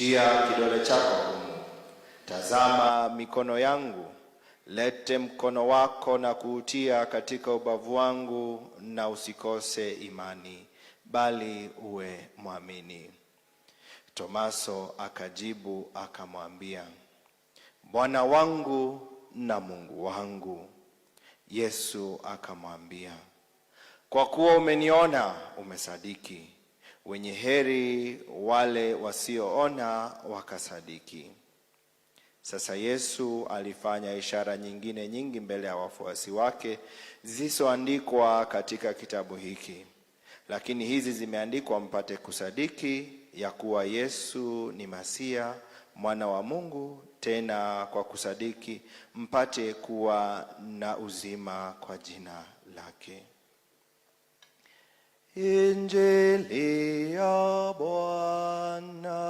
tia kidole chako humu. Tazama mikono yangu, lete mkono wako na kuutia katika ubavu wangu, na usikose imani, bali uwe mwamini. Tomaso akajibu akamwambia, Bwana wangu na Mungu wangu. Yesu akamwambia, kwa kuwa umeniona umesadiki. Wenye heri wale wasioona wakasadiki. Sasa Yesu alifanya ishara nyingine nyingi mbele ya wafuasi wake, zisizoandikwa katika kitabu hiki. Lakini hizi zimeandikwa mpate kusadiki ya kuwa Yesu ni Masia, mwana wa Mungu, tena kwa kusadiki mpate kuwa na uzima kwa jina lake. Injili ya Bwana.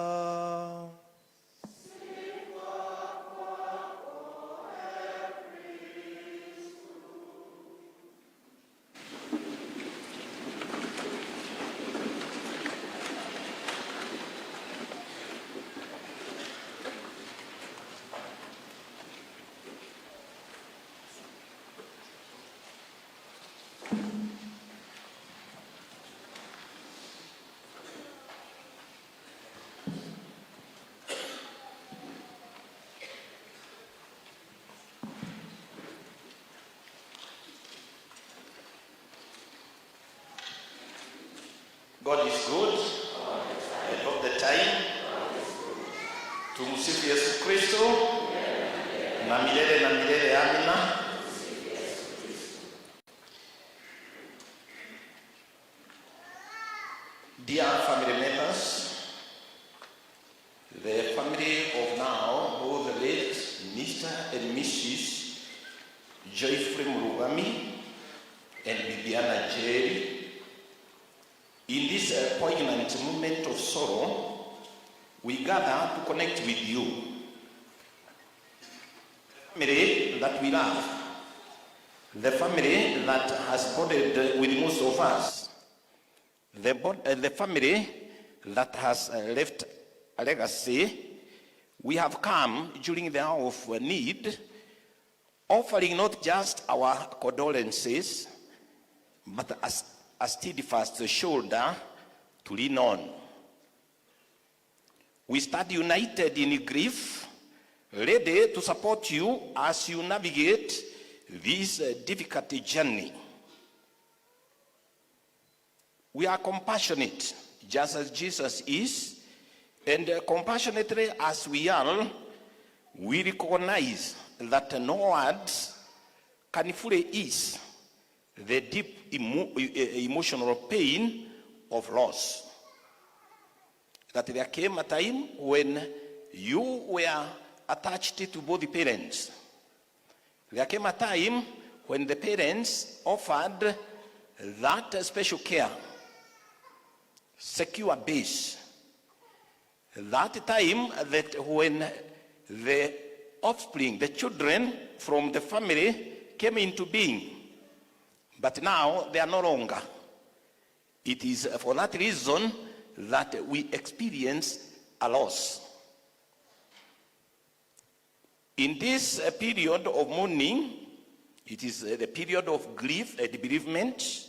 God is good and all the time. Tumsifu Yesu Kristo na milele amina. Dear family members, the family of now, both the late Mr. and Mrs. Joyfrey Murugami and Bibiana Jerry, in this poignant moment of sorrow, we gather to connect with you. The family that we love, the family that has bonded with most of us, the family that has left a legacy. We have come during the hour of need, offering not just our condolences, but a steadfast shoulder to lean on. We stand united in grief, ready to support you as you navigate this difficult journey. We are compassionate, just as Jesus is, and compassionately as we are, we recognize that no words can fully ease the deep emotional pain of loss. That there came a time when you were attached to both parents. There came a time when the parents offered that special care, secure base. That time that when the offspring, the children from the family came into being. But now they are no longer. It is for that reason that we experience a loss. In this period of mourning, it is the period of grief and bereavement,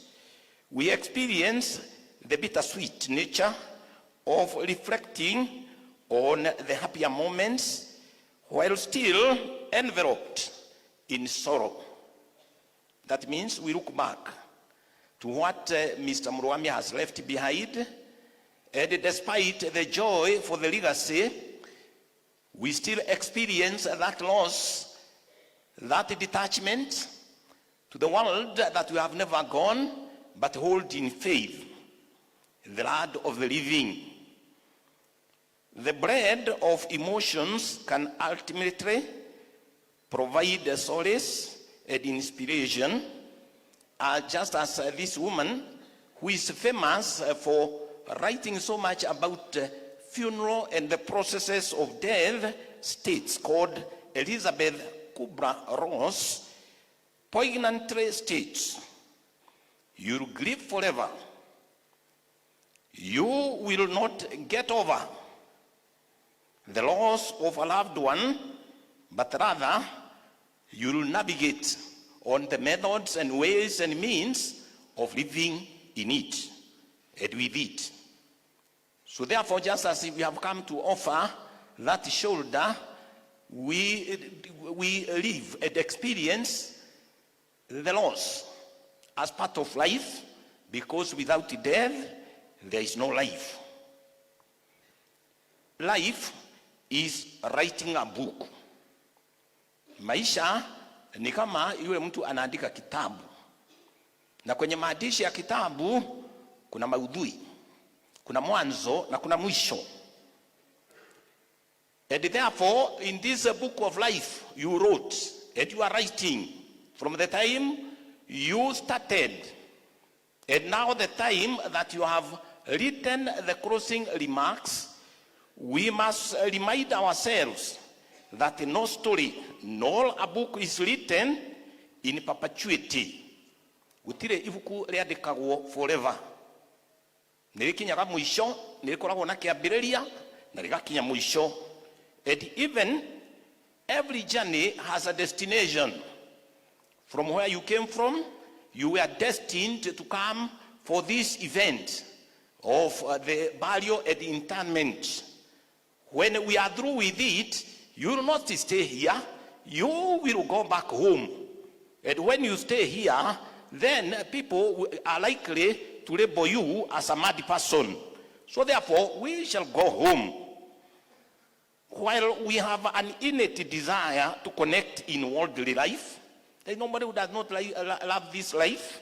we experience the bittersweet nature of reflecting on the happier moments while still enveloped in sorrow. That means we look back to what Mr. Muruami has left behind, and despite the joy for the legacy, we still experience that loss, that detachment to the world that we have never gone, but hold in faith, the land of the living. The bread of emotions can ultimately provide solace and inspiration, just as this woman who is famous for writing so much about funeral and the processes of death states, called Elizabeth Kubler-Ross, poignantly states, "You'll grieve forever. You will not get over the loss of a loved one, but rather you'll navigate on the methods and ways and means of living in it and with it. So therefore, just as we have come to offer that shoulder, we live and experience the loss as part of life, because without death, there is no life. Life is writing a book. Maisha ni kama yule mtu anaandika kitabu. Na kwenye maandishi ya kitabu kuna maudhui, kuna mwanzo na kuna mwisho. And therefore, in this book of life you wrote and you are writing from the time you started, and now the time that you have written the closing remarks, we must remind ourselves that no story nor a book is written in perpetuity. Gutire ibuku riandikagwo forever. Nirikinyaga mwisho, nirikoragwo na kiambiriria na rigakinya mwisho. And even every journey has a destination. From where you came from, you were destined to come for this event of the burial and interment. When we are through with it, you will not stay here, you will go back home. And when you stay here, then people are likely to label you as a mad person. So therefore, we shall go home. While we have an innate desire to connect in worldly life, there is nobody who does not love this life.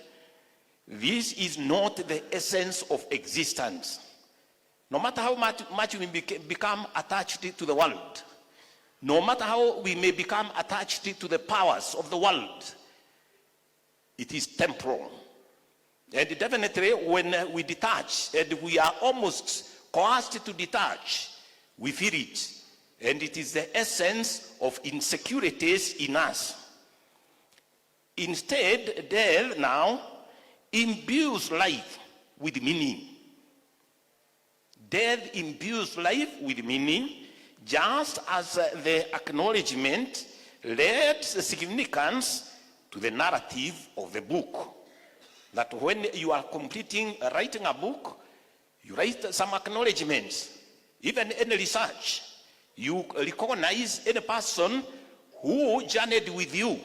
This is not the essence of existence. No matter how much we become attached to the world, no matter how we may become attached to the powers of the world, it is temporal. And definitely when we detach, and we are almost coerced to detach, we feel it. And it is the essence of insecurities in us. Instead, death now imbues life with meaning. Death imbues life with meaning, just as the acknowledgement lends significance to the narrative of the book. That when you are writing a book, you write some acknowledgements. Even in research, you recognize any person who journeyed with you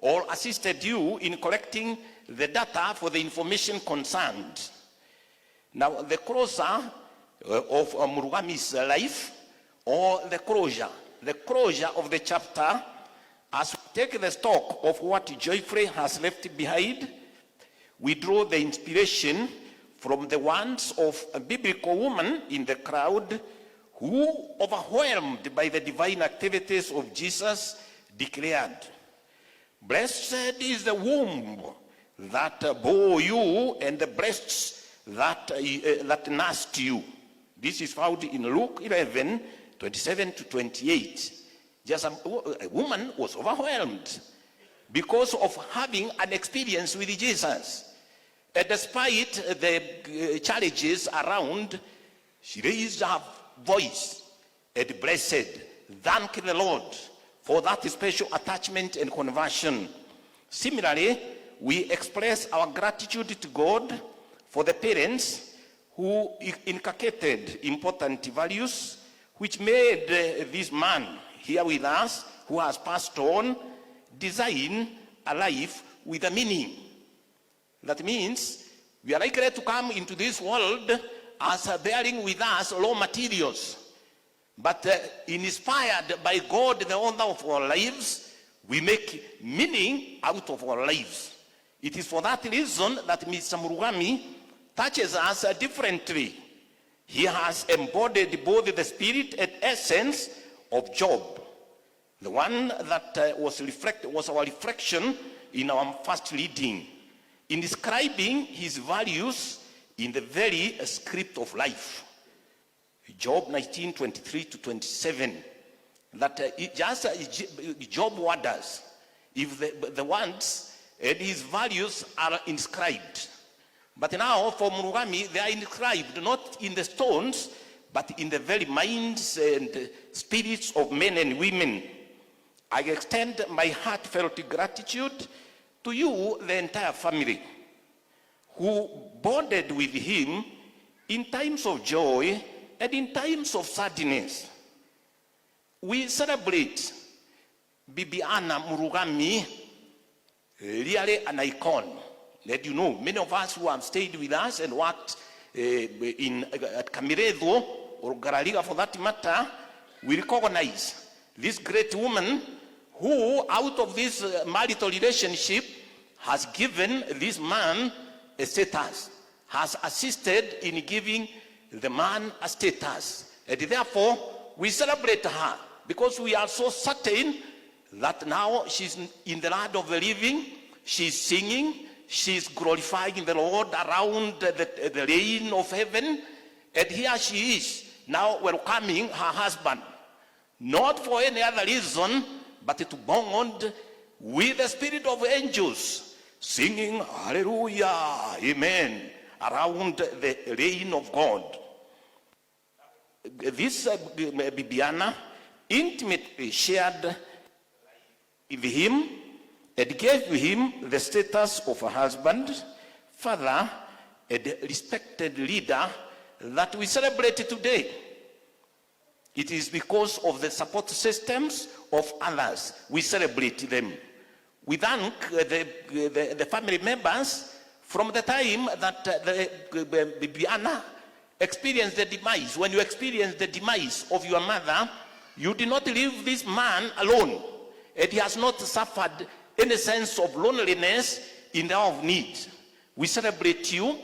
or assisted you in collecting the data for the information concerned. Now, the closer of Murugami's life, or the closure of the chapter, as we take the stock of what Joyfrey has left behind, we draw the inspiration from the words of a biblical woman in the crowd who, overwhelmed by the divine activities of Jesus, declared, "Blessed is the womb that bore you and the breasts that nursed you." This is found in Luke 11, 27 to 28. Just a woman was overwhelmed because of having an experience with Jesus. And despite the challenges around, she raised her voice and blessed, thank the Lord for that special attachment and conversion. Similarly, we express our gratitude to God for the parents who inculcated important values which made this man here with us, who has passed on, design a life with a meaning. That means we are likely to come into this world as bearing with us raw materials. But inspired by God, the owner of our lives, we make meaning out of our lives. It is for that reason that Mr. Murugami touches us differently. He has embodied both the spirit and essence of Job. The one that was our reflection in our first reading, in describing his values in the very script of life. Job 19, 23 to 27. That just Job wonders if the ones and his values are inscribed. But now for Murugami, they are inscribed not in the stones, but in the very minds and spirits of men and women. I extend my heartfelt gratitude to you, the entire family, who bonded with him in times of joy and in times of sadness. We celebrate Bibi Anna Murugami, really an icon. That you know, many of us who have stayed with us and worked at Kamiredo or Garariga for that matter, we recognize this great woman who, out of this marital relationship, has given this man a status, has assisted in giving the man a status. And therefore, we celebrate her because we are so certain that now she's in the land of the living, she's singing, she's glorifying the Lord around the reign of heaven, and here she is now welcoming her husband, not for any other reason, but to bond with the spirit of angels, singing hallelujah, amen, around the reign of God. This Bibiana intimately shared with him and gave him the status of a husband, father, and respected leader that we celebrate today. It is because of the support systems of others we celebrate them. We thank the family members from the time that Bibiana experienced the demise. When you experience the demise of your mother, you did not leave this man alone, and he has not suffered any sense of loneliness in the hour of need. We celebrate you,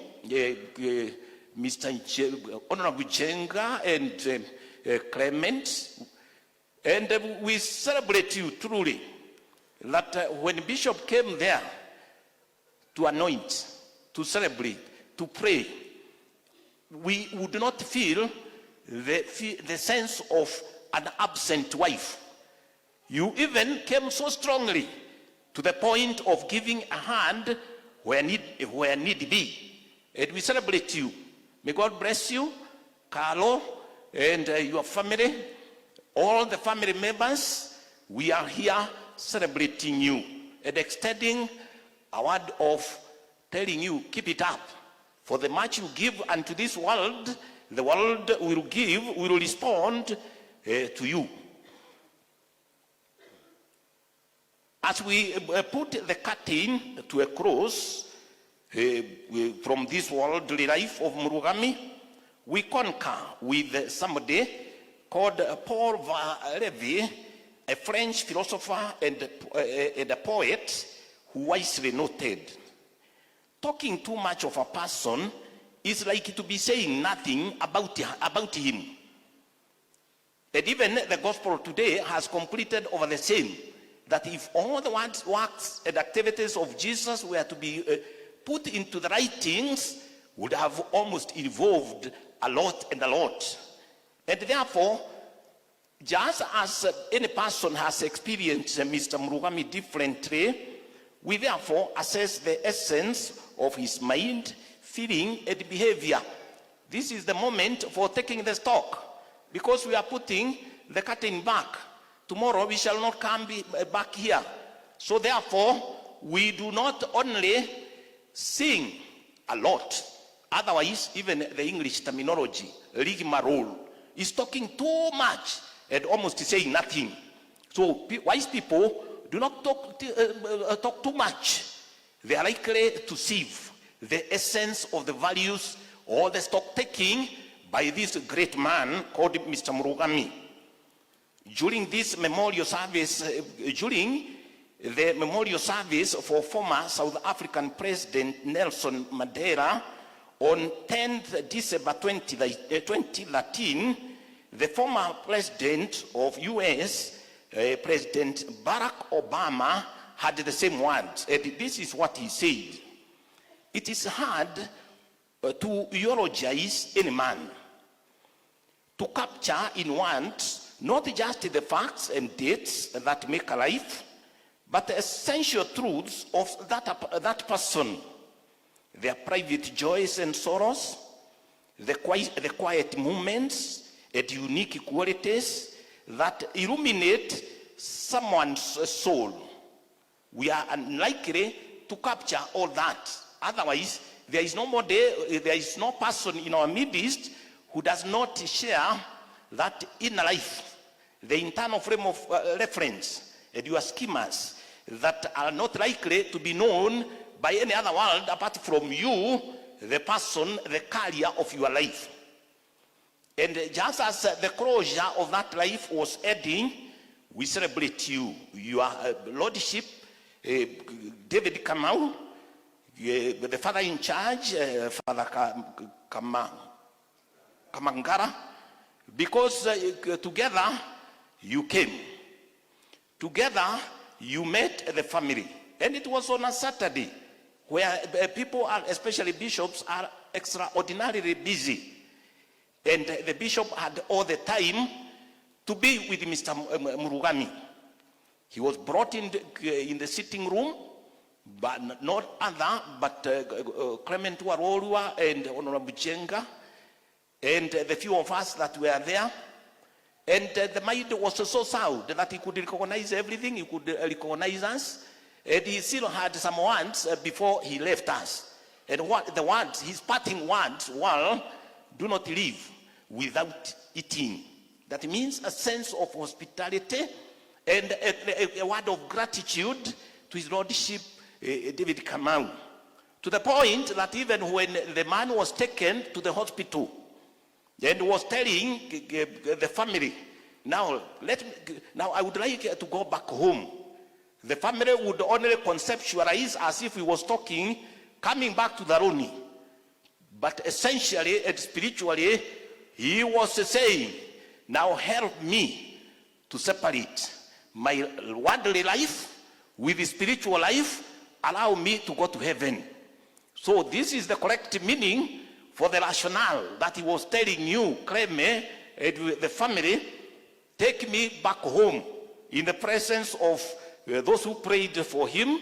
Mr. Honorable Jenga and Clement, and we celebrate you truly that when Bishop came there to anoint, to celebrate, to pray, we would not feel the sense of an absent wife. You even came so strongly to the point of giving a hand where need be. And we celebrate you. May God bless you, Carlo, and your family, all the family members. We are here celebrating you and extending a word of telling you, keep it up. For the much you give unto this world, the world will respond to you. As we put the curtain to a close from this worldly life of Murugami, we concur with somebody called Paul Valéry, a French philosopher and a poet who wisely noted, talking too much of a person is like to be saying nothing about him. And even the gospel today has completed over the same, that if all the works and activities of Jesus were to be put into the writings, would have almost involved a lot. And therefore, just as any person has experienced Mr. Murugami differently, we therefore assess the essence of his mind, feeling, and behavior. This is the moment for taking the stock, because we are putting the curtain back. Tomorrow we shall not come back here. So therefore, we do not only sing a lot. Otherwise, even the English terminology, rigmarole, is talking too much and almost saying nothing. So wise people do not talk too much. They are likely to sieve the essence of the values or the stock taking by this great man called Mr. Murugami. During this memorial service, during the memorial service for former South African President Nelson Mandela on 10th December 2013, the former president of US, President Barack Obama, had the same words. And this is what he said: "It is hard to eulogize any man, to capture in words not just the facts and dates that make a life, but the essential truths of that person, their private joys and sorrows, the quiet moments and unique qualities that illuminate someone's soul. We are unlikely to capture all that. Otherwise, there is no person in our midst who does not share that inner life, the internal frame of reference, and your schemas that are not likely to be known by any other world apart from you, the person, the carrier of your life. And just as the closure of that life was ending, we celebrate you, your lordship, David Gacau, the father in charge, Father Kamangara, because together you came. Together you met the family. And it was on a Saturday where people, are, especially bishops, are extraordinarily busy. And the bishop had all the time to be with Mr. Murugami. He was brought in the sitting room, but not other, but Clement Warorua and Honorable Chenga, and the few of us that were there. And the mind was so sound that he could recognize everything, he could recognize us, and he still had some words before he left us. And what the words, his parting words were, do not leave without eating. That means a sense of hospitality and a word of gratitude to his lordship, David Gacau. To the point that even when the man was taken to the hospital and was telling the family, now I would like to go back home. The family would only conceptualize as if he was talking, coming back to the Roni. But essentially and spiritually, he was saying, now help me to separate my worldly life with the spiritual life, allow me to go to heaven. So this is the correct meaning for the rationale that he was telling you, Cleme, and the family, take me back home in the presence of those who prayed for him,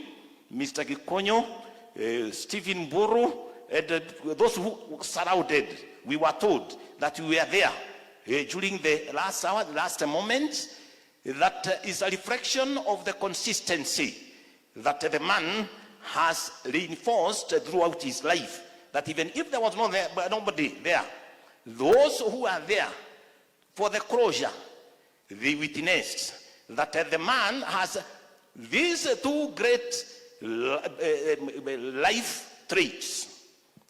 Mr. Gikonyo, Stephen Buru, and those who surrounded. We were told that we were there during the last hour, the last moment. That is a reflection of the consistency that the man has reinforced throughout his life. That even if there was nobody there, those who are there for the closure, they witnessed that the man has these two great life traits.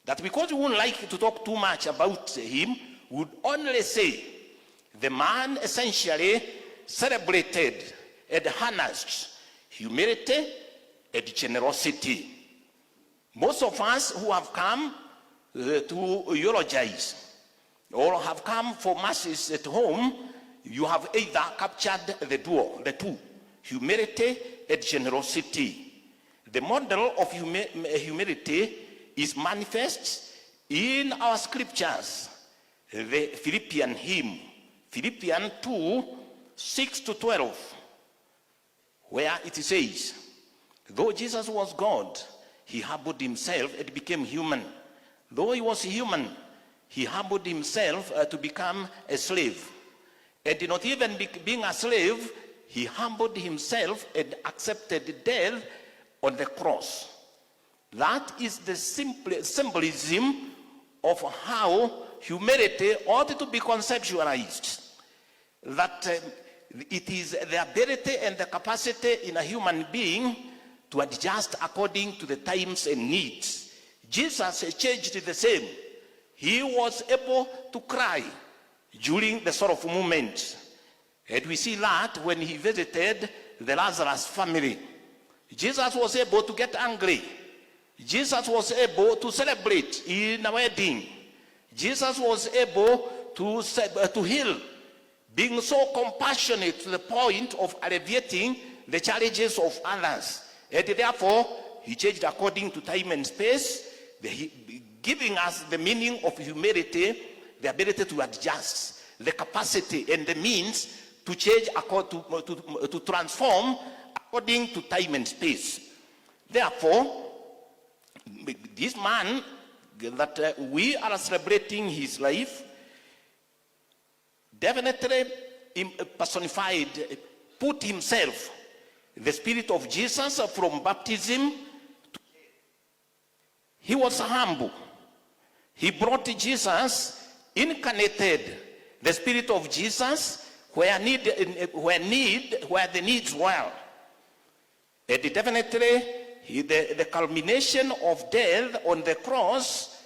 That because we wouldn't like to talk too much about him, we would only say the man essentially celebrated and harnessed humility and generosity. Most of us who have come to eulogize or have come for masses at home, you have either captured the two, humility and generosity. The model of humility is manifest in our scriptures. The Philippian hymn, Philippians 2, 6-12, where it says, though Jesus was God, he humbled himself and became human. Though he was human, he humbled himself to become a slave. And not even being a slave, he humbled himself and accepted death on the cross. That is the symbolism of how humility ought to be conceptualized. That it is the ability and the capacity in a human being to adjust according to the times and needs. Jesus changed the same. He was able to cry during the sorrowful moment. And we see that when he visited the Lazarus family. Jesus was able to get angry. Jesus was able to celebrate in a wedding. Jesus was able to heal, being so compassionate to the point of alleviating the challenges of others. And therefore, he changed according to time and space, giving us the meaning of humility, the ability to adjust, the capacity and the means to change, to transform according to time and space. Therefore, this man, that we are celebrating his life, definitely personified, put himself, the Spirit of Jesus from baptism. He was humble. He brought Jesus, incarnated the Spirit of Jesus where the needs were. And definitely, the culmination of death on the cross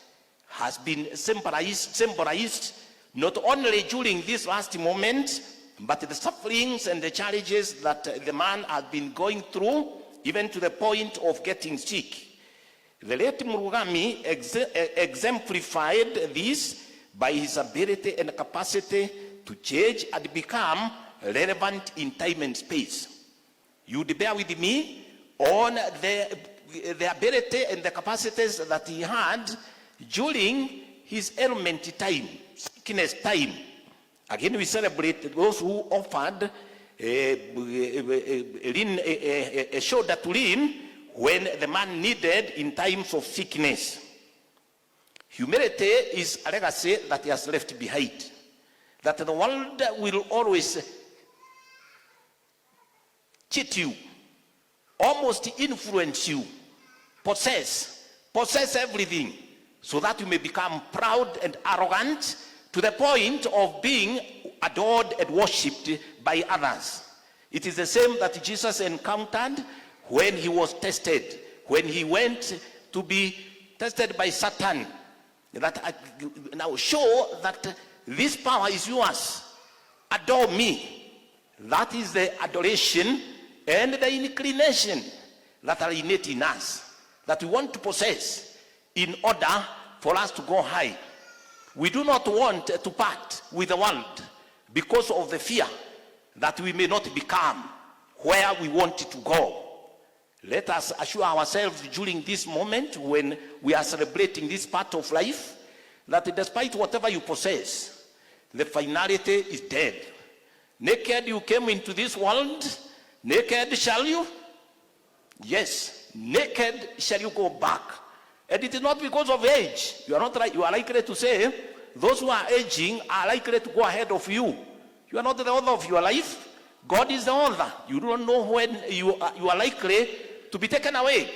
has been symbolized not only during this last moment, but the sufferings and the challenges that the man had been going through, even to the point of getting sick. The late Murugami exemplified this by his ability and capacity to change and become relevant in time and space. You'd bear with me on the ability and the capacities that he had during his ailment time, sickness time. Again, we celebrate those who offered a shoulder to lean when the man needed in times of sickness. Humility is a legacy that he has left behind, that the world will always cheat you, almost influence you, possess everything, so that you may become proud and arrogant to the point of being adored and worshipped by others. It is the same that Jesus encountered when he was tested, when he went to be tested by Satan. That now show that this power is yours. Adore me. That is the adoration and the inclination that are innate in us, that we want to possess in order for us to go high. We do not want to part with the world because of the fear that we may not become where we want to go. Let us assure ourselves during this moment when we are celebrating this part of life that despite whatever you possess, the finality is dead. Naked you came into this world, naked shall you? Yes, naked shall you go back. And it is not because of age. You are not right. You are likely to say those who are aging are likely to go ahead of you. You are not the author of your life. God is the author. You don't know when you are likely to be taken away,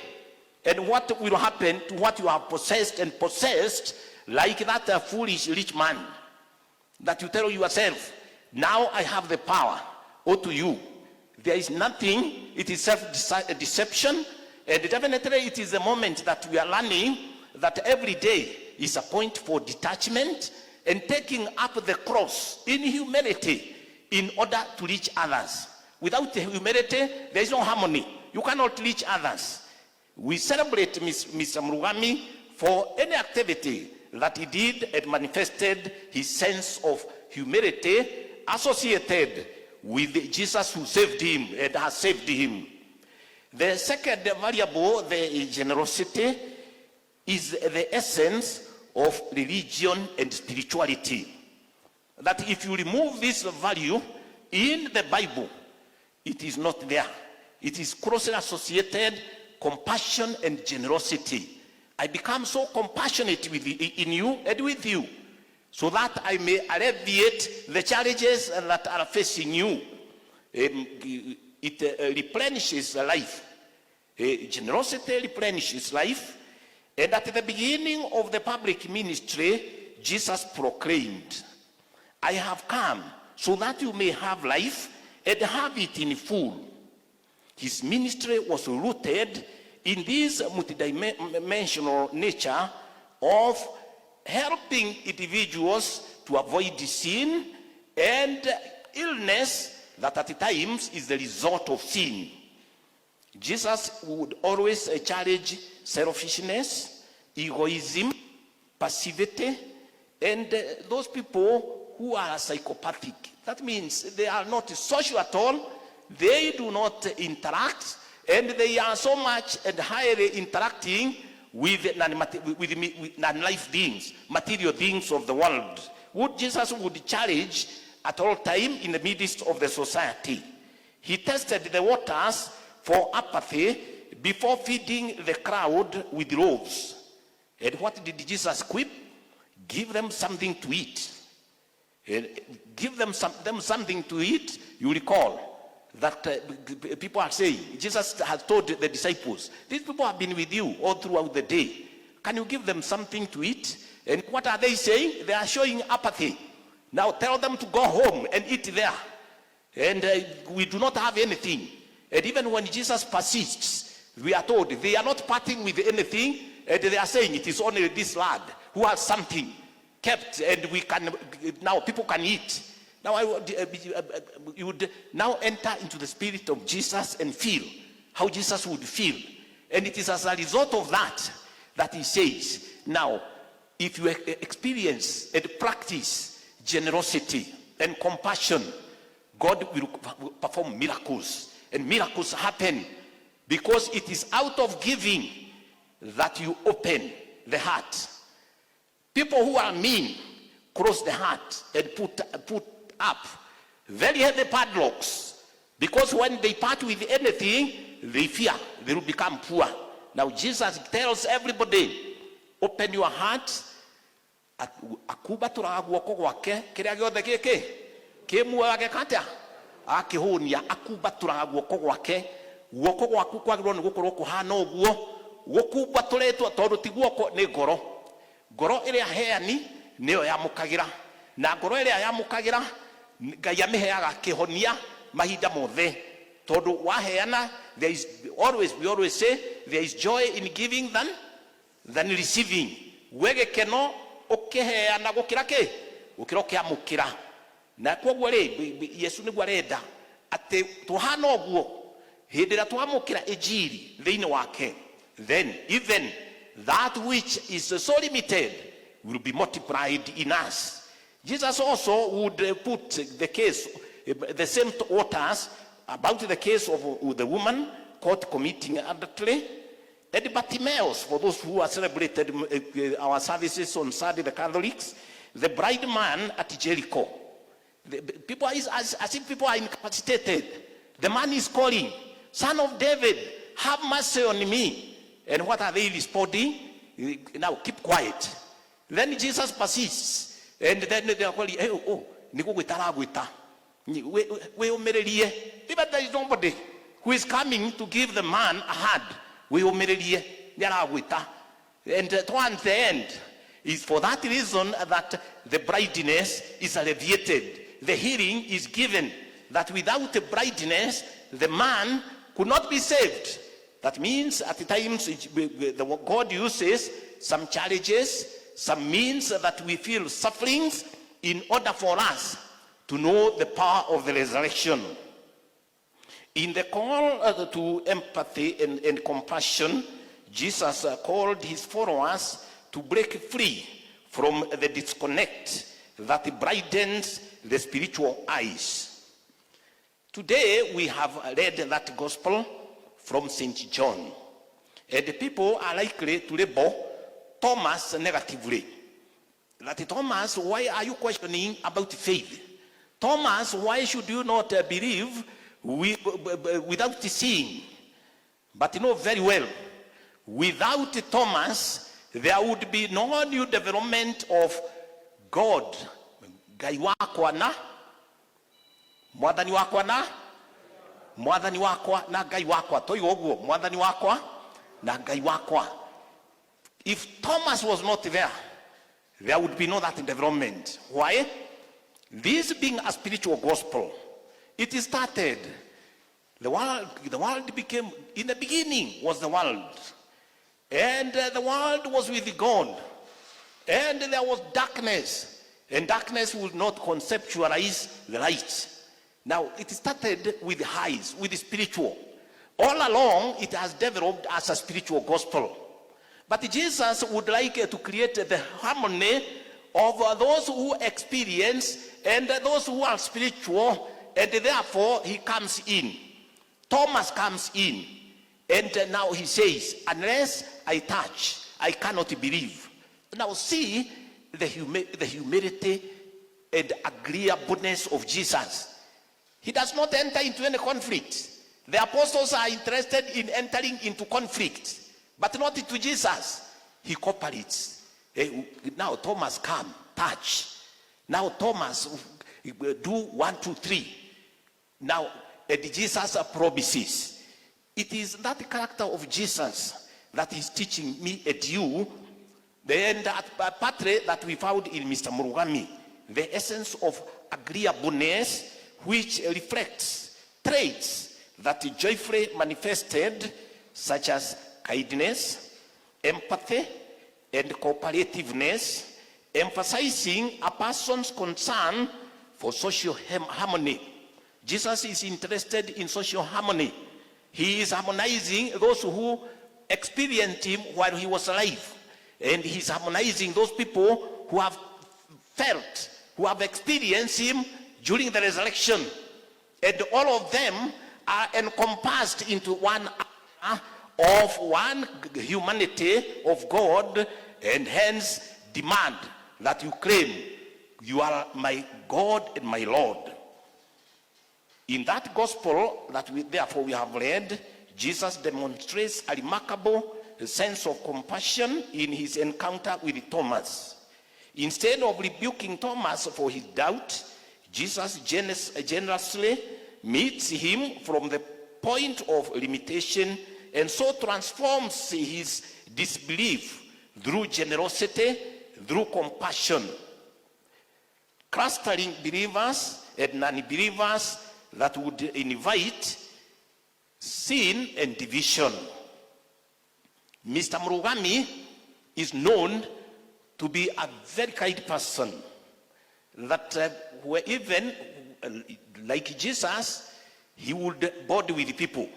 and what will happen to what you have possessed, like that foolish rich man that you tell yourself, now I have the power. Or to you, there is nothing. It is self-deception, and definitely it is the moment that we are learning that every day is a point for detachment and taking up the cross in humility in order to reach others. Without humility, there is no harmony. You cannot reach others. We celebrate Mr. Murugami for any activity that he did and manifested his sense of humility associated with Jesus who saved him and has saved him. The second variable, the generosity, is the essence of religion and spirituality. That if you remove this value in the Bible, it is not there. It is closely associated, compassion and generosity. I become so compassionate in you and with you, so that I may alleviate the challenges that are facing you. It replenishes life. Generosity replenishes life. And at the beginning of the public ministry, Jesus proclaimed, I have come so that you may have life and have it in full. His ministry was rooted in this multidimensional nature of helping individuals to avoid sin and illness that at times is the result of sin. Jesus would always challenge selfishness, egoism, passivity, and those people who are psychopathic. That means they are not social at all. They do not interact, and they are so much and highly interacting with non-life beings, material beings of the world. What Jesus would challenge at all time in the midst of the society. He tested the waters for apathy before feeding the crowd with loaves. And what did Jesus equip? Give them something to eat. And give them something to eat. You recall that people are saying, Jesus has told the disciples, these people have been with you all throughout the day. Can you give them something to eat? And what are they saying? They are showing apathy. Now tell them to go home and eat there. And we do not have anything. And even when Jesus persists, we are told they are not parting with anything. And they are saying it is only this lad who has something kept, and we can now people can eat. Now you would now enter into the spirit of Jesus and feel how Jesus would feel. And it is as a result of that he says, now if you experience and practice generosity and compassion, God will perform miracles. And miracles happen because it is out of giving that you open the heart. People who are mean close the heart and put up very heavy padlocks, because when they part with anything, they fear they will become poor. Now Jesus tells everybody, open your heart. Akubatura guoko gwake kiria giothe giki kimuoyage katia akihunia akubatura guoko gwake. Guoko gwaku kwagirwo ni gukorwo kuhana uguo gukumbaturitwo tondu ti guoko ni ngoro iria heani niyo yamukagira, na ngoro iria yamukagira Ngai amiheaga kihonia mahinda mothe tondu waheana. There is always, we always say, there is joy in giving than receiving. Wege keno ukiheana gukira ki gukira kiamukira. Na kwoguo ri Yesu niguo arenda ati tuhana uguo hindi ria twamukira ejiri thiini wake, then even that which is so limited will be multiplied in us. Jesus also would put the case, the same waters about the case of the woman caught committing adultery. And Bartimaeus, for those who are celebrated our services on Sunday, the Catholics, the blind man at Jericho. People as if people are incapacitated. The man is calling, Son of David, have mercy on me. And what are they responding? Now keep quiet. Then Jesus persists. And then they are calling, even there is nobody who is coming to give the man a hand. And towards the end, is for that reason that the brightness is alleviated. The healing is given that without the brightness, the man could not be saved. That means at times God uses some challenges, some means that we feel sufferings in order for us to know the power of the resurrection. In the call to empathy and compassion, Jesus called his followers to break free from the disconnect that brightens the spiritual eyes. Today we have read that gospel from St. John, and the people are likely to label Thomas negatively. That Thomas, why are you questioning about faith? Thomas, why should you not believe without seeing? But you know very well, without Thomas, there would be no new development of God. Gai wakwa na mwathani wakwa na mwathani wakwa na Gai wakwa toigo uguo mwathani wakwa na Gai wakwa. If Thomas was not there, there would be no that development. Why? This being a spiritual gospel, it started. The world became, in the beginning was the world. And the world was with God. And there was darkness. And darkness would not conceptualize the light. Now, it started with the highs, with the spiritual. All along, it has developed as a spiritual gospel. But Jesus would like to create the harmony of those who experience and those who are spiritual, and therefore he comes in. Thomas comes in, and now he says, unless I touch, I cannot believe. Now see the humility and agreeableness of Jesus. He does not enter into any conflict. The apostles are interested in entering into conflict, but not to Jesus. he cooperates. Now Thomas, come, touch. Now Thomas, do 1, 2, 3. Now Jesus promises. It is that character of Jesus that is teaching me and you. Then that partly that we found in Mr. Murugami, the essence of agreeableness, which reflects traits that joyfully manifested, such as kindness, empathy, and cooperativeness, emphasizing a person's concern for social harmony. Jesus is interested in social harmony. He is harmonizing those who experienced him while he was alive. And he's harmonizing those people who have felt, who have experienced him during the resurrection. And all of them are encompassed into one of one humanity of God, and hence demand that you claim you are my God and my Lord. In that gospel that therefore we have read, Jesus demonstrates a remarkable sense of compassion in his encounter with Thomas. Instead of rebuking Thomas for his doubt, Jesus generously meets him from the point of limitation and so transforms his disbelief through generosity, through compassion. Clustering believers and non-believers that would invite sin and division. Mr. Murugami is known to be a very kind person, that even like Jesus, he would body with people.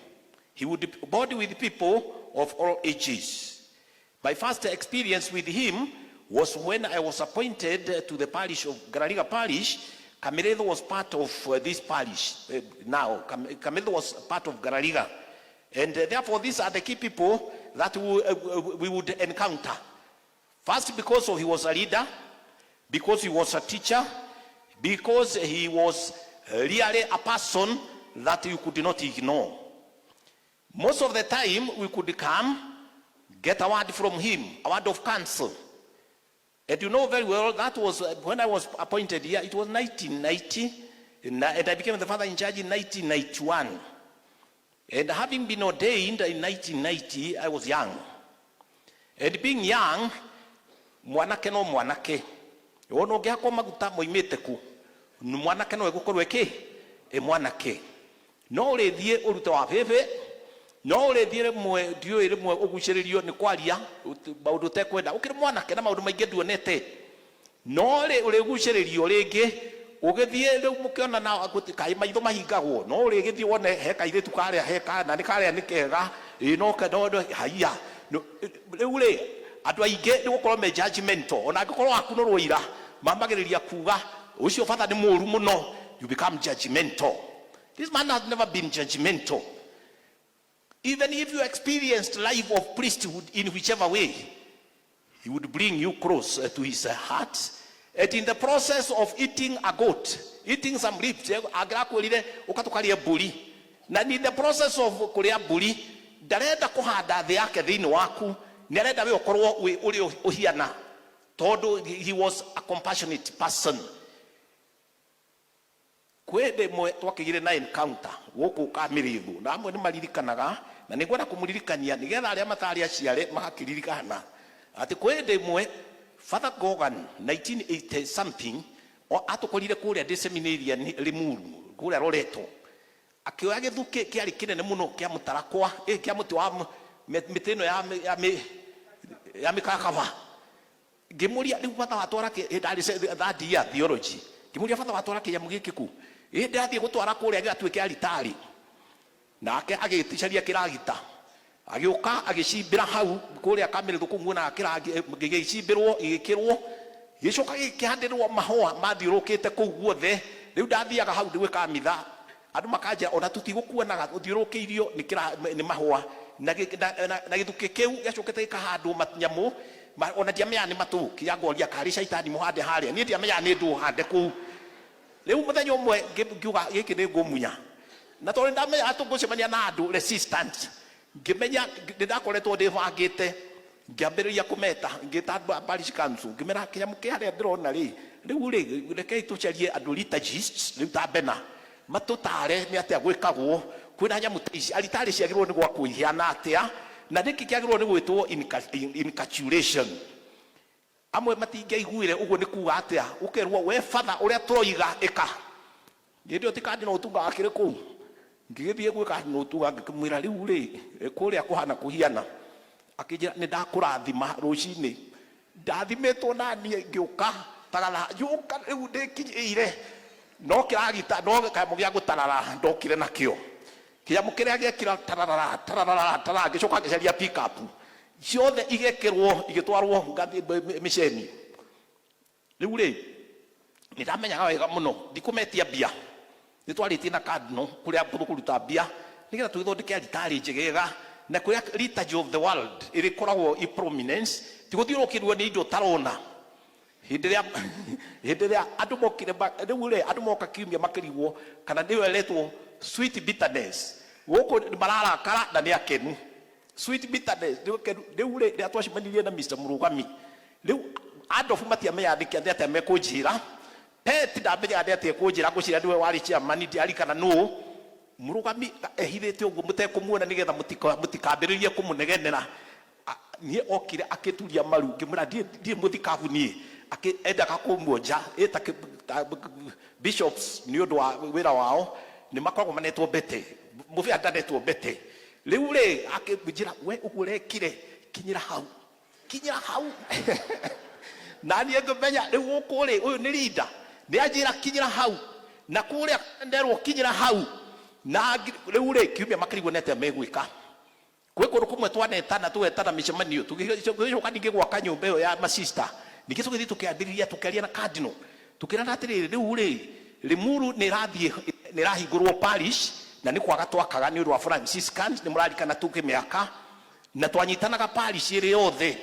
He would body with people of all ages. My first experience with him was when I was appointed to the parish of Garariga Parish. Cameredo was part of this parish. Now, Cameredo was part of Garariga. And therefore, these are the key people that we would encounter. First, because he was a leader, because he was a teacher, because he was really a person that you could not ignore. Most of the time, we could come, get a word from him, a word of counsel. And you know very well, that was when I was appointed here, it was 1990, and I became the father in charge in 1991. And having been ordained in 1990, I was young. And being young, mwanake no mwanake. Ono gehako maguta moimete ku. Mwanake no egukorwo eki mwanake. No rethie urute wa bebe, no rethie mwe dio ire mwe uguciririo ni kwaria maundu tekwenda. Ukiri mwanake na maundu maingi nduonete. No ri uriguciririo ringi ugithie riu mukiona na kai maitho mahingagwo. No urigithie wone he kairitu karia he kana ni karia ni kega. No kadodo haiya. Riu ri andu aingi ni gukorwo me judgmental. Ona angikorwo akunorwo ira mambagiriria kuga ucio father ni muru muno, you become judgmental. This man has never been judgmental. Even if you experienced life of priesthood in whichever way, he would bring you close to his heart. And in the process of eating a goat, eating some ribs, in the process of kuria buri, ndarenda kuhanda thi yake thiini waku, ndarenda we ukorwo uri uhiana. Todo he was a compassionate person. Kwende mwe twakigire na encounter woku kamirithu na amwe ni maririkanaga na nigwenda kumuririkania nigetha aria matari aciare magakiririkana ati kwende mwe Father Gogan 1980 something atukorire kuria disseminaria Limuru kuria Loreto akioya githuki kiari kinene muno kia mutarakwa kia muti wa mitino ya mikakava ngimuria riu Father watwara ndari that year theology ngimuria Father watwara kiyamu gikiku ndathie gutwara kuria gatuike aritari nake agiticaria kiragita agioka agicimbira hau kuria kamerethu kumuna gigicimbirwo igikirwo gicoka gikihandirwo mahua mathiurukite kuu guothe riu ndathiaga hau ndiwe kamitha andu makanja ona tutigukuonaga uthiurukiirio ni mahua na githuki kiu gicokete ikahandwo matinyamu ona ndiamenya ni matuki yangoria kari shaitani muhande haria ni ndiamenya ni ndu hande kuu. Leo muthenya umwe ngiuga giki ni ngumunya na tondu ndamenya atugucemania na andu resistant ngimenya ndakoretwo ndibangite ngiambiriria kumeta ngita parish council ngimera kinyamu kiaria ndirona ri riu ri rekei tucarie andu liturgists riu ta bena matutare ni atia gwikagwo kwina nyamu ici aritari ciagirwo ni gwa kuihiana atia na niki kiagirwo ni gwitwo inculturation amwe matingeiguire uguo ni kuga atia ukerwo we father uria turoiga ika ndio tikandi no utunga akire ku ngigithie gwika no utunga ngimwira riu ri kuria kuhana kuhiana akijira ni ndakurathima rucini ndathimetwo na nie ngiuka tagala yuka riu ndikinyire no kiragita no kamu gya gutarara ndokire nakio kiamu kiria gekira tarara gicoka giceria pick up ciothe igekirwo igitwarwo ngathi misheni riu ri nidamenyaga wega muno ndikumetia bia nitwaritie na cardinal kuria kuruta bia nigetha twithondeke alitari njegega na kuria liturgy of the world iri koragwo i prominence tiguthiurukirwo ni indo tarona hindiria andu mokire riu ri andu moka kiumia makirigwo kana ndiwe letwo sweet bitterness goko mararakara na ni akenu sweet bitterness riu ri atwacimanirie na Mr. Murugami riu andofu matiameyandĩkia thĩ atĩa mekũnjĩra peti ndamenyaga ndĩ atĩa kũnjĩra ngũciria ndiwe warĩ chairman ndiarikana nũ Murugami ehithĩte ũguo mũtekũmuona nĩgetha mũtikambĩrĩrie kũmũnegenera niĩ okire akĩturia maru ngĩmwĩra ndiĩ mũthikabu niĩ endaga kũmuonja ĩta bishops nĩ ũndũ wa wĩra wao nĩ makoragwo manetwo mbete mũbĩa ndanetwo mbete rĩu rĩ akĩnjĩra we ũguo ũrekire kinyĩra hau na niĩ ngĩmenya rĩu gũkũ rĩ ũyũ nĩ leader nĩ anjĩra kinyĩra hau na kũrĩa nderwo kinyĩra hau na rĩu rĩ kiumia makĩrigwo nĩ atĩa megwĩka gwĩ kũndũ kũmwe twanetana tũgetana mĩcemanio tũgĩcoka ningĩ gwaka nyũmba ĩyo ya masista ningĩ tũgĩthiĩ tũkĩambĩrĩria tũkĩaria na cardinal tũkĩrana atĩrĩrĩ rĩu rĩ Limuru nĩ ĩrahingũrwo parish na nĩ kwaga twakaga nĩ ũndũ wa Franciscans nĩ mũrarikana tũkĩmĩaka na twanyitanaga parish ĩrĩ yothe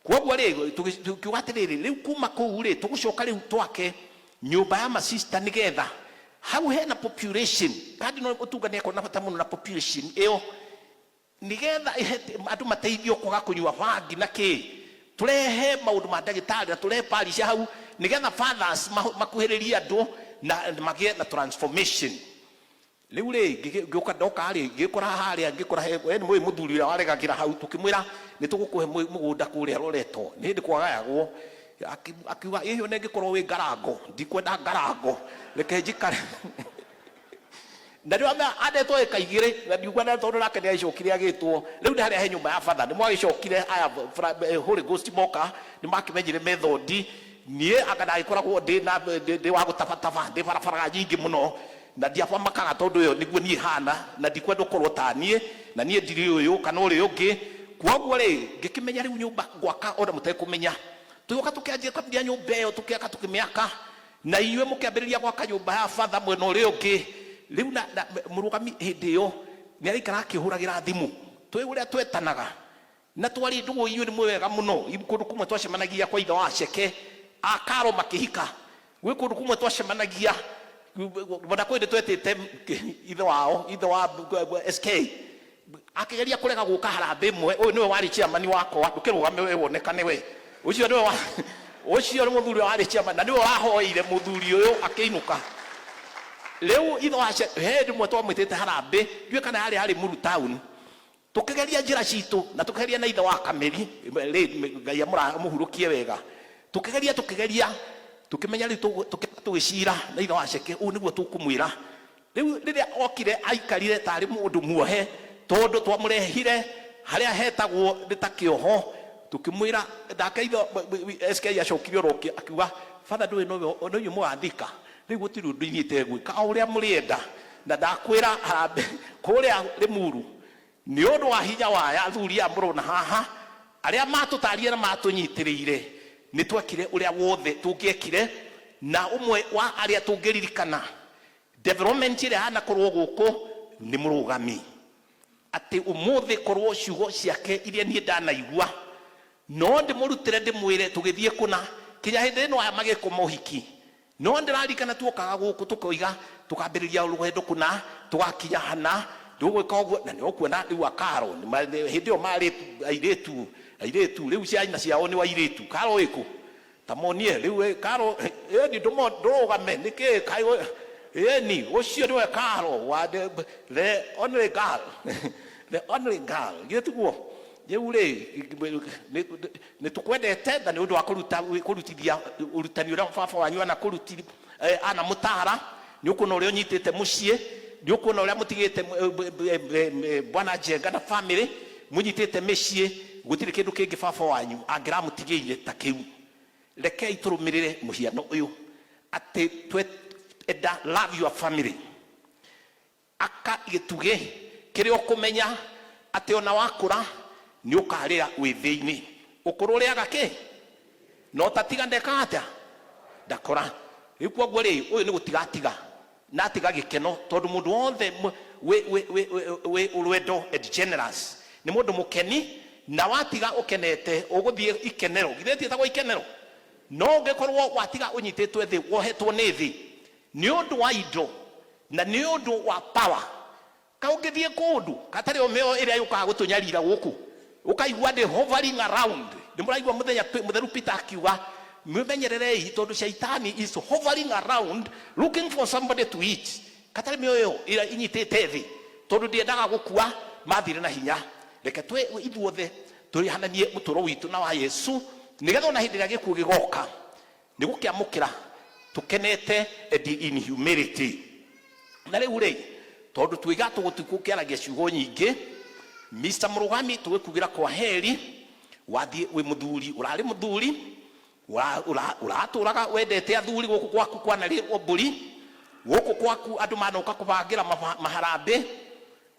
kwoguo rĩ tũkiuga atĩrĩrĩ rĩu kuma kũu rĩ tũgũcoka rĩu twake nyũmba ya masista nĩgetha hau hena population cardinal ũtunga nĩ ekona bata mũno na population ĩyo nĩgetha andũ mateithio kwaga kũnyua bangi na kĩ turehe maundu ma ndagĩtarĩ na turehe parish hau nĩgetha fathers makuhĩrĩrie andũ na magĩe na transformation rĩu rĩ ngĩũka ndoka rĩ ngĩkora harĩa ngĩkora we nĩ mũthuri ũrĩa waregagĩra hau tũkĩmwĩra nĩ tũgũkũhe mũgũnda kũrĩa Loreto nĩ hĩndĩ kwagayagwo akiuga ĩyo nĩ ngĩkorwo wĩ ngarango ndikwenda ngarango reke njikare na ndio andetwo ĩkaigĩrĩ na ndiugwa na tondũ nake nĩ acokire agĩtwo rĩu nĩ harĩa he nyũmba ya father nĩ mwagĩcokire aya Holy Ghost moka nĩ makĩmenyire methodi niĩ anga ndagĩkoragwo ndĩ wa gũtabataba ndĩ barabara nyingĩ mũno na ndiabamakaga tondũ ĩyo nĩguo niĩ hana na ndikwenda ũkorwo ta niĩ na niĩ ndirĩ ũyũ kana ũrĩa ũngĩ kwoguo rĩ ngĩkĩmenya rĩu nyũmba gwaka ona mũtekũmenya tũgĩũka tũkĩanjia kwambia nyũmba ĩyo tũkĩaka tũkĩmĩaka na inyuĩ mũkĩambĩrĩria gwaka nyũmba ya father mwena ũrĩa ũngĩ rĩu na Mũrugami hĩndĩ ĩyo nĩ araikara akĩhũragĩra thimũ twĩ ũrĩa twetanaga na twarĩ ndũgũ inyuĩ nĩ mwega mũno kũndũ kũmwe twacemanagia kwa ithe wa Ceke akaro makĩhika gwĩ kũndũ kũmwe twacemanagia bona kwĩndĩ twetĩte ithe wa SK akĩgeria kũrega gũka harambĩ ĩmwe ũyũ nĩwe warĩ chairman wakwa ndũkĩrũgame we wonekane we ũcio nĩ mũthuri warĩ chairman na nĩwe wahoire mũthuri ũyũ akĩinũka leo ithe wa hĩndĩ ĩmwe twamwĩtĩte harambĩ ndiũĩ kana harĩ Limuru town tũkĩgeria njĩra citũ na tũkĩgeria na ithe wa Kameri Ngai amũhurũkie wega tũkĩgeria tukimenya rĩu tũgĩcira na ithe wa Ceke ũũ nĩguo tũkũmwĩra rĩu rĩrĩa okire aikarire tarĩ mũndũ muohe tondũ twamũrehire harĩa hetagwo nĩtakĩoho tukimwĩra ndake ithe SK acokire roki akiuga father ndũĩ no ũyũ mũgathika rĩu gũtirĩ ũndũ inyite gwĩka o ũrĩa mũrĩenda na ndakwĩra harambe kũrĩa Limuru nĩ ũndũ wa hinya waya athuri a mũrona haha arĩa matũtarire na matũnyitĩrĩire nĩ twekire ũrĩa wothe tũngĩekire na ũmwe wa arĩa tũngĩririkana development ĩrĩa hanakorwo gũkũ nĩ Mũrugami atĩ ũmũthĩ korwo ciugo ciake iria niĩ ndanaigua no ndĩmũrutĩre ndĩmwĩre tũgĩthiĩ kũna kinya hĩndĩ ĩno aya magĩkwo mohiki no ndĩrarikana tuokaga gũkũ tũkoiga tũkambĩrĩria rũgendo kũna tũgakinya hana ndũgwĩka ũguo na nĩ ũkuona rĩu akaro hĩndĩ ĩyo marĩ airĩtu airetu riu ciana ciao ni wairetu karo iko tamonie riu karo ni ndomo ndogame nike kai ni ucio niwe karo wa the only girl the only girl yetugo yeure ni tukwendete na ni undu wa kurutithia urutani ura baba wanyu ana kurutithia ana mutara ni ukuno uri unyitite mucie ni ukuno uri mutigite bwana jenga na family munyitite mecie gutire kindu kingi baba wanyu angira mutigiire ta kiu rekei turumirire muhiano uyu ati eda love your family aka gituge kirio kumenya ati ona wakura ni ukarira withiini ukurure gake no tatigande kata ndakora ikwo gweri uyu ni gutigatiga na tiga gikeno tondu mundu wothe we urwendo and generous ni mundu mukeni na watiga ukenete uguthie ikenero githeti etagwo ikenero no ngekorwo watiga unyititwe thi wohetwo ni thi ni undu wa indo na ni undu wa power kaungithie kundu katari omeo iria yukaga gutunyarira guku ukaigua ndi hovering around ndimuraigua mutheru Peter akiuga mumenyererei tondu shaitani is hovering around looking for somebody to eat katari mioyo ira inyitite thi tondu ndiendaga gukua mathire na hinya reke twe ithuothe turi hananie muturo witu na wa Yesu nigetha na hindi ya gikuo gigoka ni gukiamukira tukenete in humility na riu ri tondu twiga tugutukukiaragia ciugo nyingi Mr. Murugami tuwekugira kwa heri wathie wi muthuri urari muthuri uraturaga wendete athuri guku gwaku kwana ri oburi guku gwaku andu manoka kubangira maharambe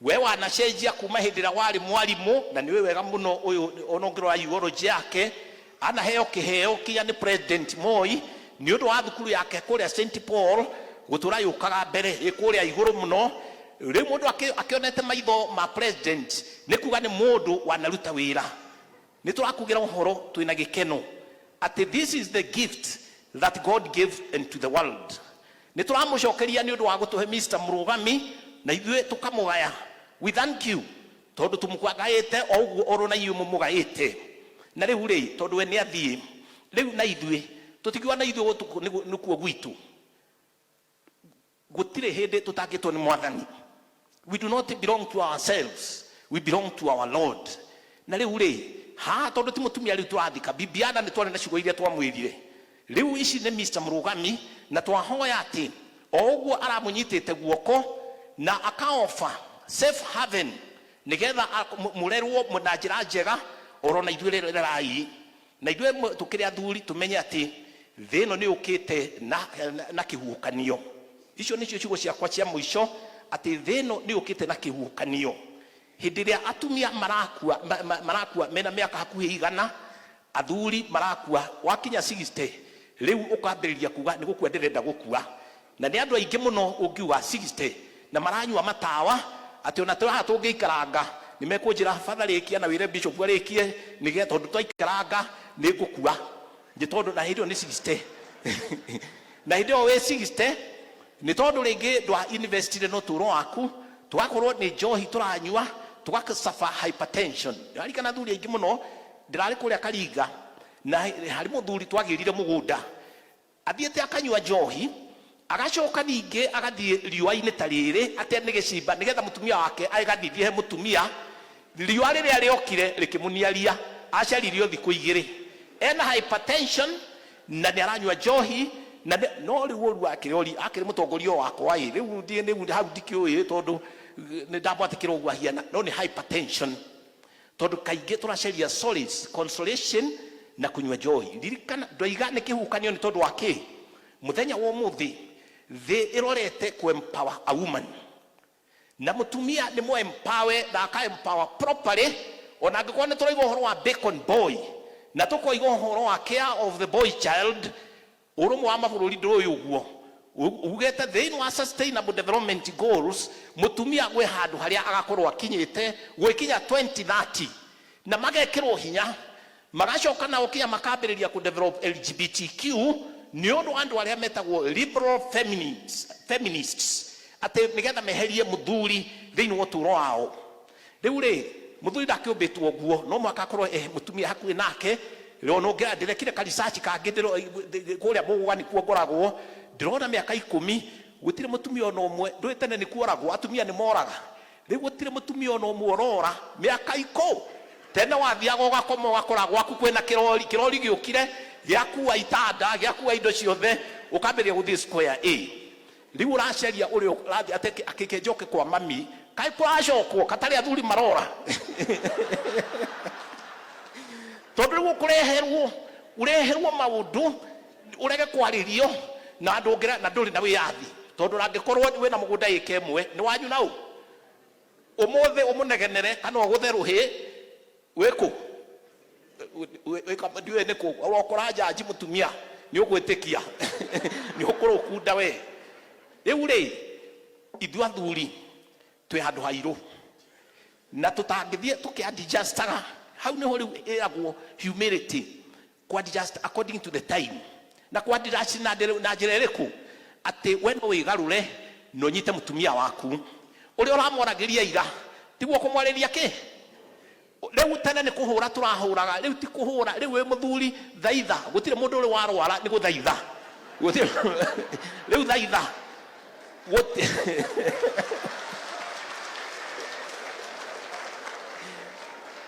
we wanacenjia kuma hindira wari mwalimu na niwe wega muno uyu onongiro wa ideology yake ana heo kiheo kinya ni President Moi ni undu wa thukuru yake kuria St Paul gutura yukaga mbere ikuria iguru muno ri mundu akionete maitho ma president ni kuga ni mundu wanaruta wira ni turakugira uhoro twina gikeno ati this is the gift that God gave into the world ni turamucokeria ni undu wa gutuhe Mr. Murugami na ithue tukamugaya we thank you tondu tumukwagaite oguo oro na iyu mumugaite na riu ri tondu we ni athie riu na ithue tutikiwa na ithue nikuo gwitu gutire hindi tutangitwo ni mwathani we do not belong to ourselves we belong to our Lord na riu ri ha tondu timutumia riu turathika bibiana ni twari na ciugo iria twamwirire riu ici ni Mr. Murugami na twahoya ati oguo aramunyitite guoko na akaofa safe haven nigetha murerwo munajira njega orona ithue rai na ithue tukiri athuri tumenye ati thino ni ukite na kihukanio icio nicio ciugo ciakwa cia muico ati thino ni ukite na kihukanio hindi ria atumia marakua mena miaka hakuhi igana athuri marakua wakinya 60 riu ukambiriria kuga ni gukwenderenda gukua na ni andu aingi muno ungiuga 60 na maranyua matawa ati ona twa tungiikaranga ni mekunjira fatharikia na wire bishop arikie nige tondu twaikaranga ni gukua ngi tondu na hindo ni 60 na hindo we 60 ni tondu ringi ndwa investire no turo aku twakorwo ni njohi turanyua tugakasafa hypertension ari kana thuri aingi muno ndirari kuria Karinga na hari muthuri twagirire mugunda athiete akanyua njohi agacoka ninge agathie riwa-ini tarire atene gicimba nigetha mutumia wake aigathithie mutumia riwa riria riokire rikimuniaria acaririo thiku igiri ena hypertension na ni aranyua njohi na no riu ru akiriori akiri mutongorio wakwa riu ndie ni hau ndikiui tondu ni ndabwatikira ugwa hiana no ni hypertension tondu kaingi turaceria solace consolation na kunywa njohi ndirikana ndoiga ni kihukanio ni tondu wake muthenya wa muthi they irorete ku empower a woman na mutumia ni mo empower na ka empower properly ona ngikwa ni turaigo horo wa bacon boy na tukoigo horo wa care of the boy child urumu wa mabuluri ndoyo uguo ugete they no sustainable development goals mutumia gwe handu haria agakorwo akinyite gwikinya 2030 na magekirwo hinya magacoka na ukinya makambiriria ku develop LGBTQ ni undu andu aria metagwo liberal feminists ate nigetha meherie muthuri thiini wa turo wao riu ri muthuri ndakiumbitwo guo no mwaka korwo mutumia hakuhi nake rero no ngira ndirekire karisachi kangindiro kuria mugwani kuo ngoragwo ndirona miaka 10 gutire mutumia ono umwe ndui tene ni kuoragwo atumia ni moraga riu gutire mutumia ono umwe orora miaka 10 tene wathiaga ugakoma wakora gwaku kwina kirori giukire giakua itanda giakua indo ciothe ukamberia guthii square A riu uraceria uri rathi ateke akikenjoke kwa mami kai kwacokwo katari athuri marora tondu ureherwo maundu urege kwaririo na ndungira na nduri na wiyathi tondu rangikorwo wina mugunda ikemwe ni wanyu nau umuthe umunegenere kana ugutheruhi wiku wika ndiwe niku urokora jaji mutumia ni ugwitikia ni ukurukunda we riu ri ithu athuri twi handu hairu na tutangithie tukiadjustaga hau niho riu iragwo humility adjust according to the time na adjust na njira iriku ati wendo wigarure no nyite mutumia waku uri uramworagiria ira tiguo kumwariria ki riu tene ni kuhura turahuraga riu ti kuhura riu we muthuri thaitha gutire mundu uri warwara ni guthaitha gutire riu thaitha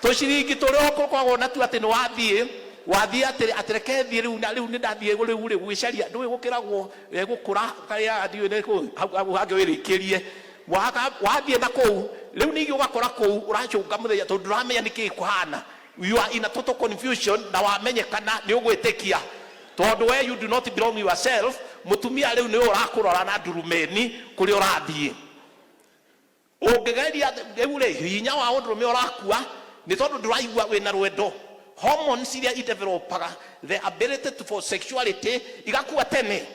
toshiringi toroko kwa ona tu ati no wathie atireke thie riu ni ndathie riu gwicaria ndui gukiragwo gukura karia athie ni ku hau hange wirikirie wathie na kou riu ningi ugakora kou urachunga muthenya tondu uramenya niki kuhana you are in a total confusion na wamenyekana ni ugwitikia tondu where you do not belong yourself mutumia riu ni urakurora na ndurumeni kuri urathie ungegeria riu ri hinya wa undurume urakua ni tondu nduraigua wina rwendo hormones iria idevelopaga the ability for sexuality igakua tene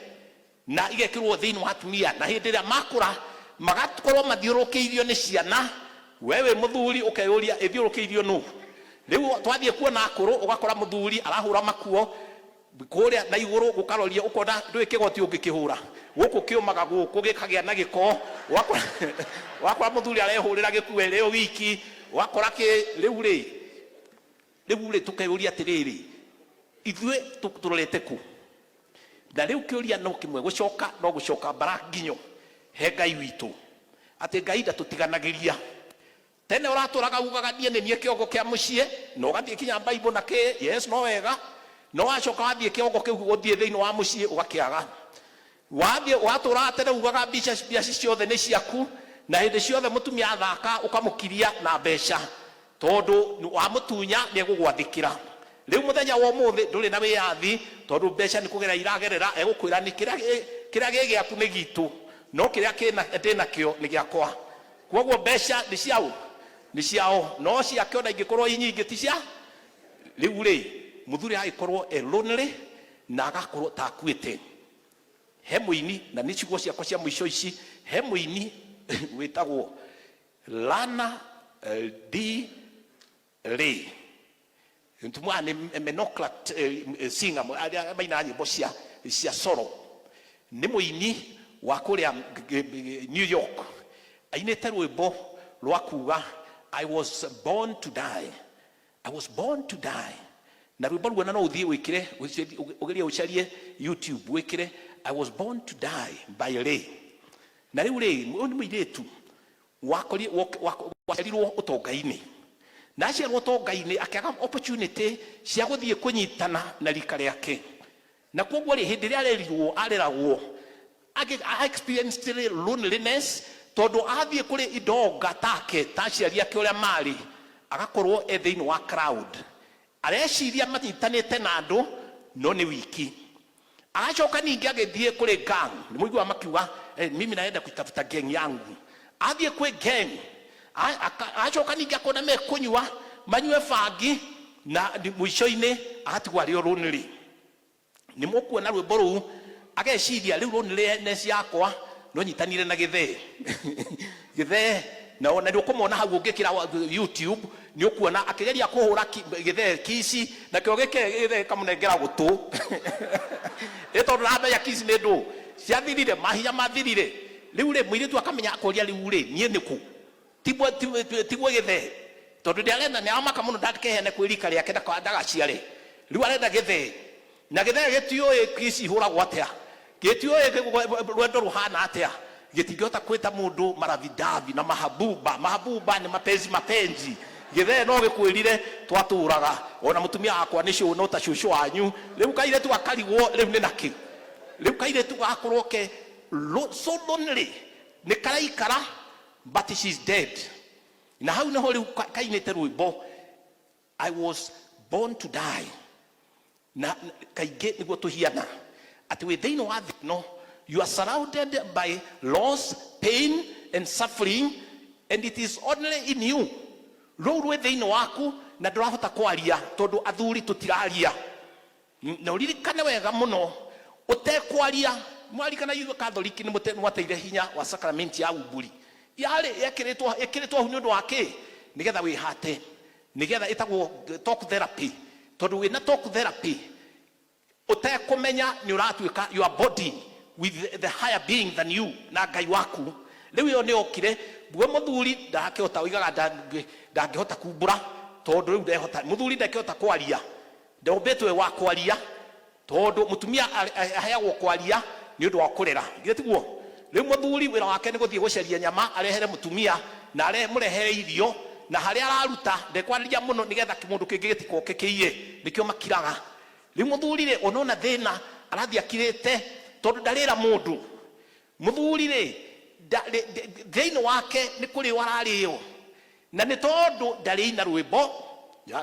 na igekirwo thini wa atumia na hindi ria makura magakorwo mathiurukiirio ni ciana wewe muthuri ukeyuria ithiurukiirio nu riu twathie kuona akuru ugakora muthuri arahura makuo kuria na iguru gukaroria ukona ndui kigoti ungikihura guku kiumaga guku gikagia na giko wakora muthuri arehurira gikuwe leo wiki wakora ki riu ri tukeyuria atiriri ithue turorete ku na riu kiuria no kimwe gucoka no gucoka baraginyo he Ngai witu ati Ngai ndatutiganagĩria tene uraturaga ugaga nie nie kiongo kia mucie no gathie kinya Bible na ke yes no wega no wacoka wathie kiongo kiu guthie thiini wa mucie ugakiaga wathie watura tene ugaga bicia ciothe ni ciaku na hindi ciothe mutumia athaka ukamukiria na mbeca tondu wa mutunya ni egugwathikira riu muthenya wa umuthi nduri na wiyathi tondu mbeca ni kugera iragerera egukwira ni kiria gigiaku ni gitu no kiria kina ndina kio ni giakwa kwoguo mbeca ni ciao no ciakio na ingikorwo inyingi ti cia riu ri muthuri agikorwo lonely na agakorwo takwite he muini na ni ciguo ciakwa cia mwisho ici he muini witagwo Lana D Ray ntumwa ni menoclat singer maina nyimbo cia solo ni muini wa kuria New York ainete rwimbo rwa kuga I was born to die na rwimbo rwona no uthie wikire ugeria ucarie YouTube wikire I was born to die by Ray na riu Ray ni muiretu wacirirwo utongai-ini na aciarwo utongai-ini akiaga opportunity cia guthie kunyitana na rika riake na kwoguo ri hindi ria areragwo I experienced loneliness tondu athie kuri idonga take taciari ake uria mari agakorwo thiini wa crowd areciria manyitanite na andu no ni wiki agacoka ningi agithie kuri gang ni muigua makiuga mimi naenda kutafuta gang yangu athie kwi gang agacoka ningi akona mekunywa manywe fangi na mwisho-ini agatigwo ari lonely ni mukuona rwimbo ruu ageciria riu loneliness yakwa no nyitanire na githee na ona ndio kumona hau ungikira YouTube ni ukuona akigeria kuhura githee kisi na kio githee kamunengera gutu eto rabe ya kisi ne ndo ciathirire mahinya mathirire riu ri mwiritu akamenya akoria riu ri nie niku tibwo githee tondu ndiarenda ni amaka muno ndakehene kwirika ria kenda kwa ndagaciare riu arenda githee na githee gitioi kisi hura gwatia gitioi rwendo ruhana atia gitingihota kwita mundu maravidavi na mahabuba ni mapenzi githee no gikwirire twaturaga ona mutumia akwa ni shu no ta shushu wanyu riu kaire tu akarigwo riu ni naki riu kaire tu gakuroke so lonely ni karaikara but she's dead na hau no riu kainete ruibo I was born to die na kaige niguo tuhiana ati we they know no you are surrounded by loss, pain and suffering and it is only in you rorwe theino waku na ndurahota kwaria tondu athuri tutiraria na uririkane wega muno utekwaria mwarikana yu Katholiki ni mwateire hinya wa sakramenti ya uburi yale yakiritwo hu nundu wake nigetha wihate nigetha itagwo talk therapy tondu wina talk therapy utekumenya ni uratuika your body with the higher being than you na ngai waku riu yo ni okire bwe muthuri ndakihota uigaga ndangihota kumbura tondu riu ndehota muthuri ndakihota kwaria ndombetwe wa kwaria tondu mutumia aheagwo kwaria ni undu wa kurera gitiguo riu muthuri wira wake ni guthie guceria nyama arehere mutumia na murehere irio na haria araruta ndekwariria muno nigetha kimundu kingi gitikokekiie nikio makiraga riu muthuri ri onona thina arathia kirite tondu ndarira mundu muthuri ri theino wake ni kuri warario na ni tondu ndari na rwimbo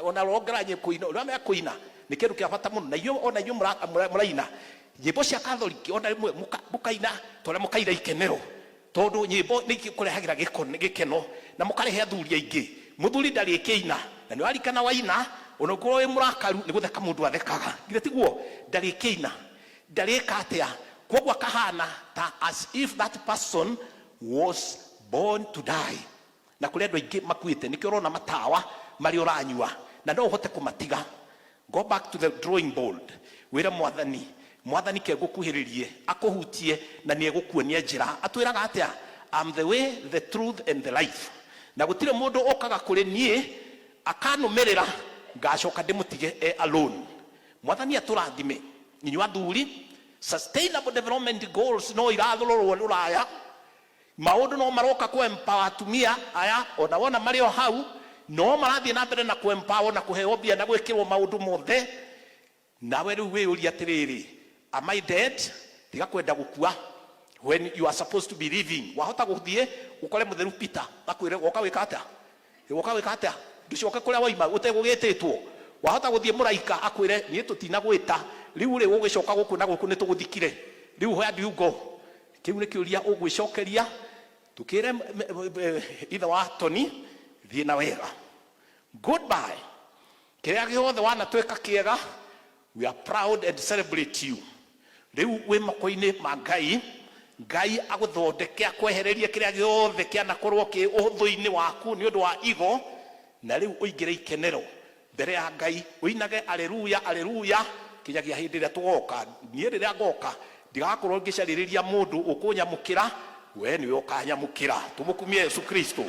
ona rongeranye kuina uria kuina ni kindu kia bata muno na iyo ona iyo muraina nyimbo cia Katholiki ona rimwe mukaina tore mukaira ikenero tondu nyimbo ni kurehagira gikeno na mukarehe athuri aingi muthuri ndari kiina na ni warikana waina ona ukorwo wi murakaru ni gutheka mundu athekaga ngire tiguo ndari kiina ndari katia kogwa kahana ta as if that person was born to die na kule andu aingi makuite nikio rona matawa mari uranyua na no uhote kumatiga go back to the drawing board wira mwathani ke gukuhiririe akuhutie na nie gukuonia njira atwiraga atia I'm the way the truth and the life na gutire mundu okaga kuri nie akanumerera ngacoka ndimutige alone mwathani aturathime ninyu athuri sustainable development goals no irathorwo ruraya maundu no maroka ku empower atumia aya ona wona mario hau no marathie na mbere na ku empower na kuheo bia na gwikirwo maundu mothe nawe riu we uri atiriri am I dead tiga kwenda gukua when you are supposed to be living wahota guthie ukore mutheru Peter akwire woka wikata nducoke kuria waima utegugititwo wahota guthie muraika akwire nie tutina gwita riu ri ugicoka guku na guku nituguthikire riu where do you go kiu ni kiuria ugwicokeria tukire ithe wa Tony thie na wega goodbye kiria giothe wana tweka kiega we are proud and celebrate you riu we makoini ma ngai aguthondeke akwehererie kiria giothe kiana korwo ki uhuthu-ini waku ni undu wa igo na riu uingire ikenero mbere ya ngai uinage alleluya alleluya kinyagia hindi ria tugoka nie riria ngoka ndigakorwo ngicariria mundu ukunyamukira we niwe ukanyamukira tumukumie Yesu Kristo